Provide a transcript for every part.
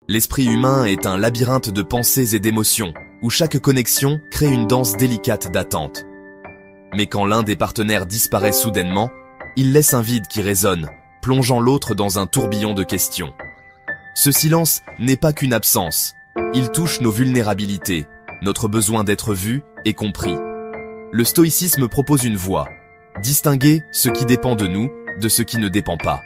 L'esprit humain est un labyrinthe de pensées et d'émotions, où chaque connexion crée une danse délicate d'attente. Mais quand l'un des partenaires disparaît soudainement, il laisse un vide qui résonne, plongeant l'autre dans un tourbillon de questions. Ce silence n'est pas qu'une absence, il touche nos vulnérabilités, notre besoin d'être vu et compris. Le stoïcisme propose une voie, distinguer ce qui dépend de nous de ce qui ne dépend pas.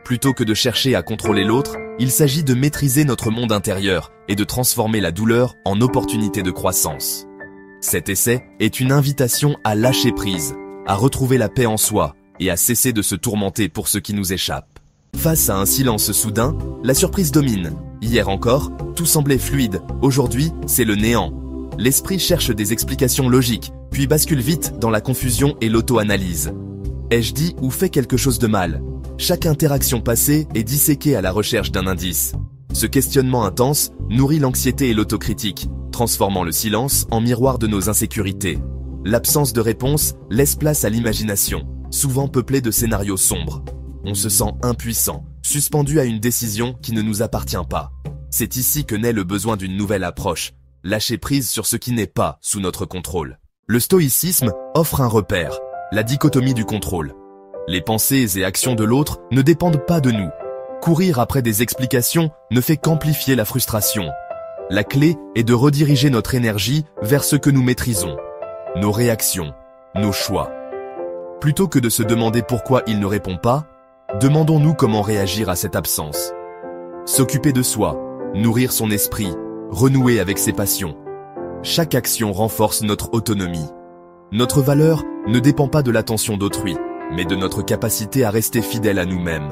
Plutôt que de chercher à contrôler l'autre, il s'agit de maîtriser notre monde intérieur et de transformer la douleur en opportunité de croissance. Cet essai est une invitation à lâcher prise, à retrouver la paix en soi et à cesser de se tourmenter pour ce qui nous échappe. Face à un silence soudain, la surprise domine. Hier encore, tout semblait fluide, aujourd'hui, c'est le néant. L'esprit cherche des explications logiques, puis bascule vite dans la confusion et l'auto-analyse. Ai-je dit ou fait quelque chose de mal ? Chaque interaction passée est disséquée à la recherche d'un indice. Ce questionnement intense nourrit l'anxiété et l'autocritique, transformant le silence en miroir de nos insécurités. L'absence de réponse laisse place à l'imagination, souvent peuplée de scénarios sombres. On se sent impuissant, suspendu à une décision qui ne nous appartient pas. C'est ici que naît le besoin d'une nouvelle approche, lâcher prise sur ce qui n'est pas sous notre contrôle. Le stoïcisme offre un repère, la dichotomie du contrôle. Les pensées et actions de l'autre ne dépendent pas de nous. Courir après des explications ne fait qu'amplifier la frustration. La clé est de rediriger notre énergie vers ce que nous maîtrisons, nos réactions, nos choix. Plutôt que de se demander pourquoi il ne répond pas, demandons-nous comment réagir à cette absence. S'occuper de soi, nourrir son esprit, renouer avec ses passions. Chaque action renforce notre autonomie. Notre valeur ne dépend pas de l'attention d'autrui, mais de notre capacité à rester fidèles à nous-mêmes.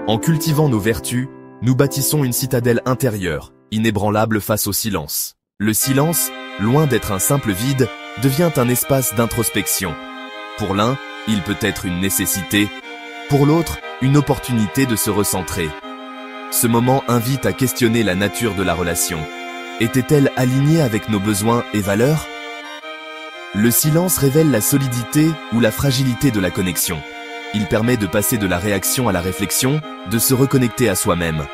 En cultivant nos vertus, nous bâtissons une citadelle intérieure, inébranlable face au silence. Le silence, loin d'être un simple vide, devient un espace d'introspection. Pour l'un, il peut être une nécessité, pour l'autre, une opportunité de se recentrer. Ce moment invite à questionner la nature de la relation. Était-elle alignée avec nos besoins et valeurs ? Le silence révèle la solidité ou la fragilité de la connexion. Il permet de passer de la réaction à la réflexion, de se reconnecter à soi-même.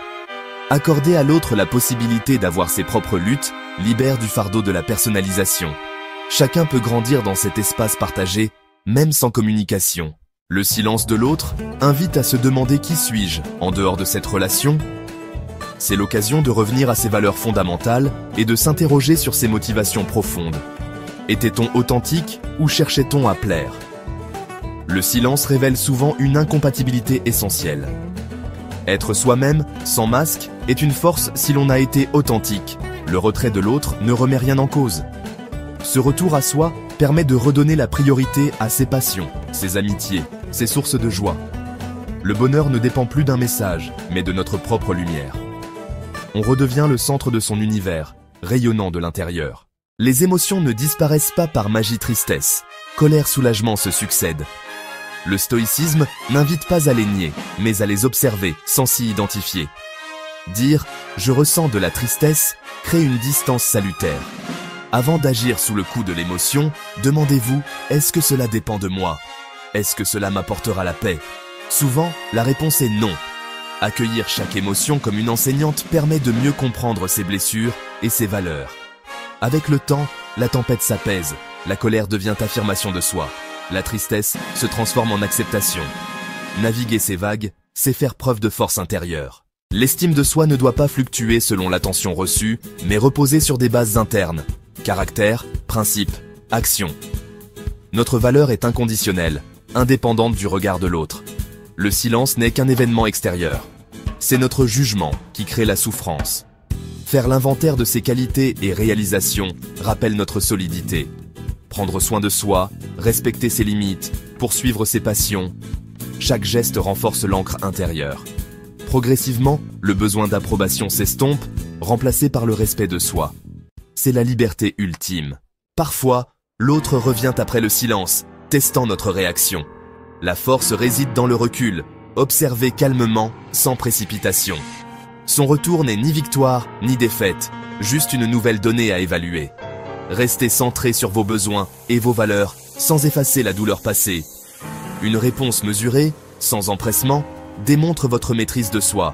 Accorder à l'autre la possibilité d'avoir ses propres luttes libère du fardeau de la personnalisation. Chacun peut grandir dans cet espace partagé, même sans communication. Le silence de l'autre invite à se demander qui suis-je en dehors de cette relation ? C'est l'occasion de revenir à ses valeurs fondamentales et de s'interroger sur ses motivations profondes. Était-on authentique ou cherchait-on à plaire ? Le silence révèle souvent une incompatibilité essentielle. Être soi-même, sans masque, est une force si l'on a été authentique. Le retrait de l'autre ne remet rien en cause. Ce retour à soi permet de redonner la priorité à ses passions, ses amitiés, ses sources de joie. Le bonheur ne dépend plus d'un message, mais de notre propre lumière. On redevient le centre de son univers, rayonnant de l'intérieur. Les émotions ne disparaissent pas par magie-tristesse. Colère-soulagement se succèdent. Le stoïcisme n'invite pas à les nier, mais à les observer sans s'y identifier. Dire « je ressens de la tristesse » crée une distance salutaire. Avant d'agir sous le coup de l'émotion, demandez-vous « est-ce que cela dépend de moi ? Est-ce que cela m'apportera la paix ?» Souvent, la réponse est non. Accueillir chaque émotion comme une enseignante permet de mieux comprendre ses blessures et ses valeurs. Avec le temps, la tempête s'apaise, la colère devient affirmation de soi, la tristesse se transforme en acceptation. Naviguer ces vagues, c'est faire preuve de force intérieure. L'estime de soi ne doit pas fluctuer selon l'attention reçue, mais reposer sur des bases internes. Caractère, principe, action. Notre valeur est inconditionnelle, indépendante du regard de l'autre. Le silence n'est qu'un événement extérieur. C'est notre jugement qui crée la souffrance. Faire l'inventaire de ses qualités et réalisations rappelle notre solidité. Prendre soin de soi, respecter ses limites, poursuivre ses passions. Chaque geste renforce l'ancre intérieure. Progressivement, le besoin d'approbation s'estompe, remplacé par le respect de soi. C'est la liberté ultime. Parfois, l'autre revient après le silence, testant notre réaction. La force réside dans le recul, observer calmement, sans précipitation. Son retour n'est ni victoire, ni défaite, juste une nouvelle donnée à évaluer. Restez centré sur vos besoins et vos valeurs, sans effacer la douleur passée. Une réponse mesurée, sans empressement, démontre votre maîtrise de soi.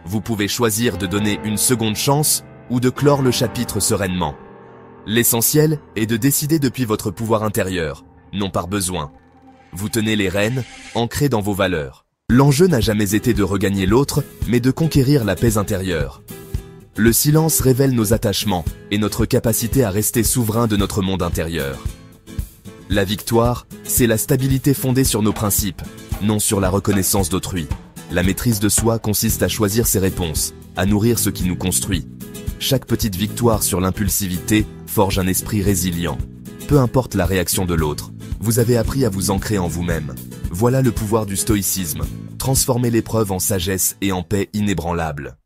Vous pouvez choisir de donner une seconde chance ou de clore le chapitre sereinement. L'essentiel est de décider depuis votre pouvoir intérieur, non par besoin. Vous tenez les rênes, ancrés dans vos valeurs. L'enjeu n'a jamais été de regagner l'autre, mais de conquérir la paix intérieure. Le silence révèle nos attachements et notre capacité à rester souverain de notre monde intérieur. La victoire, c'est la stabilité fondée sur nos principes, non sur la reconnaissance d'autrui. La maîtrise de soi consiste à choisir ses réponses, à nourrir ce qui nous construit. Chaque petite victoire sur l'impulsivité forge un esprit résilient. Peu importe la réaction de l'autre, vous avez appris à vous ancrer en vous-même. Voilà le pouvoir du stoïcisme. Transformer l'épreuve en sagesse et en paix inébranlable.